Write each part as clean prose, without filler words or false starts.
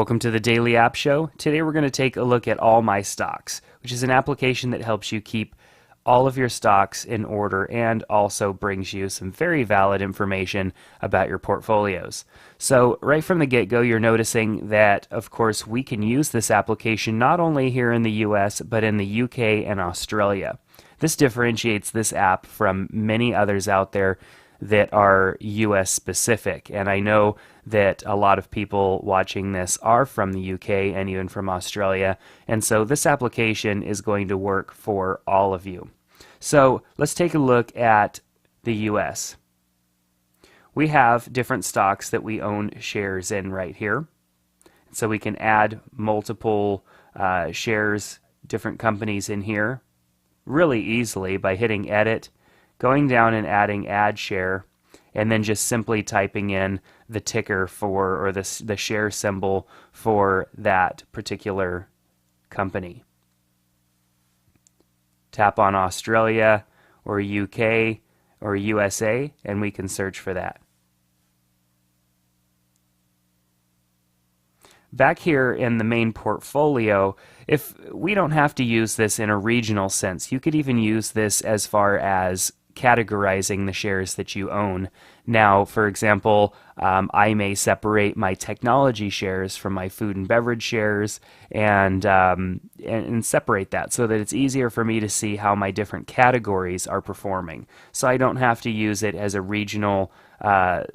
Welcome to the Daily App Show. Today we're going to take a look at All My Stocks, which is an application that helps you keep all of your stocks in order and also brings you some very valid information about your portfolios. So right from the get-go, you're noticing that, of course, we can use this application not only here in the US, but in the UK and Australia. This differentiates this app from many others out there that are US specific, and I know that a lot of people watching this are from the UK and even from Australia, and so this application is going to work for all of you. So let's take a look at the US. We have different stocks that we own shares in right here, so we can add multiple shares, different companies in here really easily by hitting edit, going down and adding add share, and then just simply typing in the ticker for, or the share symbol for that particular company. Tap on Australia or UK or USA and we can search for that. Back here in the main portfolio, if we don't have to use this in a regional sense, you could even use this as far as categorizing the shares that you own. Now, for example, I may separate my technology shares from my food and beverage shares and separate that so that it's easier for me to see how my different categories are performing. So I don't have to use it as a regional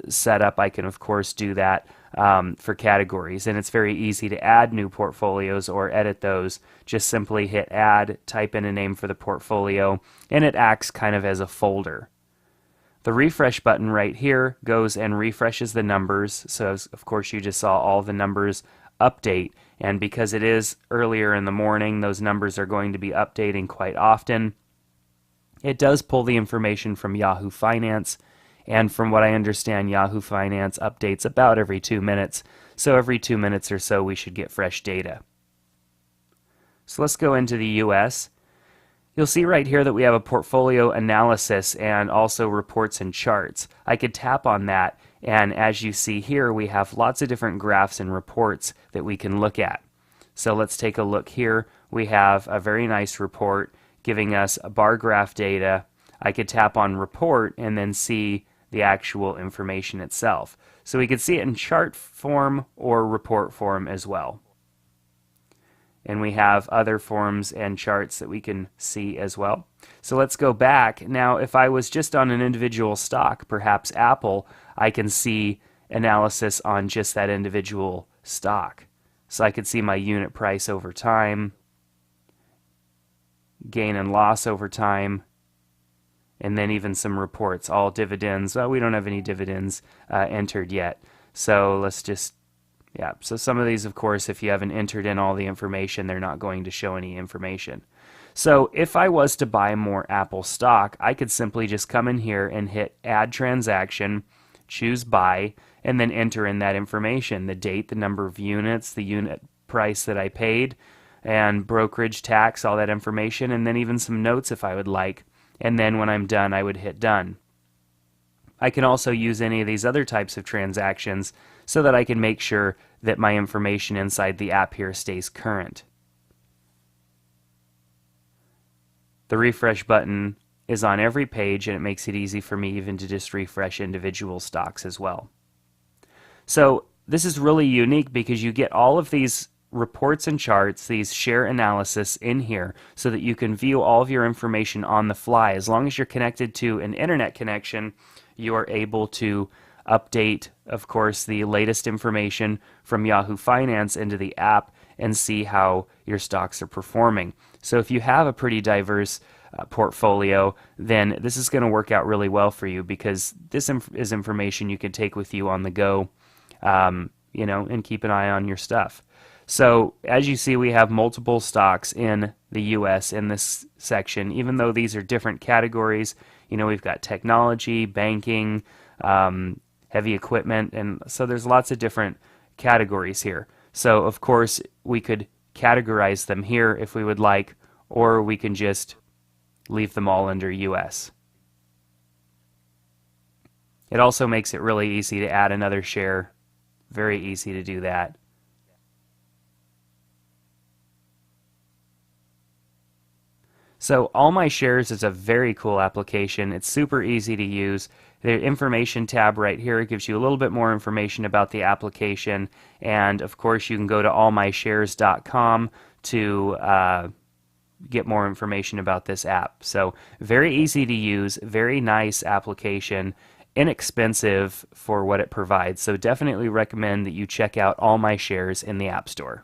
setup. I can, of course, do that for categories, and it's very easy to add new portfolios or edit those. Just simply hit add, type in a name for the portfolio, and it acts kind of as a folder. The refresh button right here goes and refreshes the numbers, so of course you just saw all the numbers update, and because it is earlier in the morning, those numbers are going to be updating quite often. It does pull the information from Yahoo Finance, and from what I understand, Yahoo Finance updates about every 2 minutes. So every 2 minutes or so, we should get fresh data. So let's go into the US. You'll see right here that we have a portfolio analysis and also reports and charts. I could tap on that, and as you see here, we have lots of different graphs and reports that we can look at. So let's take a look here. We have a very nice report giving us a bar graph data. I could tap on report and then see the actual information itself. So we could see it in chart form or report form as well. And we have other forms and charts that we can see as well. So let's go back. Now, if I was just on an individual stock, perhaps Apple, I can see analysis on just that individual stock. So I could see my unit price over time, gain and loss over time, and then even some reports, all dividends. Well, we don't have any dividends entered yet. So let's just, yeah. So some of these, of course, if you haven't entered in all the information, they're not going to show any information. So if I was to buy more Apple stock, I could simply just come in here and hit add transaction, choose buy, and then enter in that information, the date, the number of units, the unit price that I paid, and brokerage tax, all that information, and then even some notes if I would like. And then when I'm done, I would hit done. I can also use any of these other types of transactions so that I can make sure that my information inside the app here stays current. The refresh button is on every page, and it makes it easy for me even to just refresh individual stocks as well. So this is really unique because you get all of these reports and charts, these share analysis in here so that you can view all of your information on the fly. As long as you're connected to an internet connection, you are able to update, of course, the latest information from Yahoo Finance into the app and see how your stocks are performing. So if you have a pretty diverse portfolio, then this is going to work out really well for you because this is information you can take with you on the go, and keep an eye on your stuff. So as you see, we have multiple stocks in the US in this section. Even though these are different categories, we've got technology, banking, heavy equipment, and so there's lots of different categories here. So of course we could categorize them here if we would like, or we can just leave them all under US. It also makes it really easy to add another share. Very easy to do that. So All My Shares is a very cool application. It's super easy to use. The information tab right here gives you a little bit more information about the application, and of course you can go to allmyshares.com to get more information about this app. So very easy to use, very nice application, inexpensive for what it provides. So definitely recommend that you check out All My Shares in the App Store.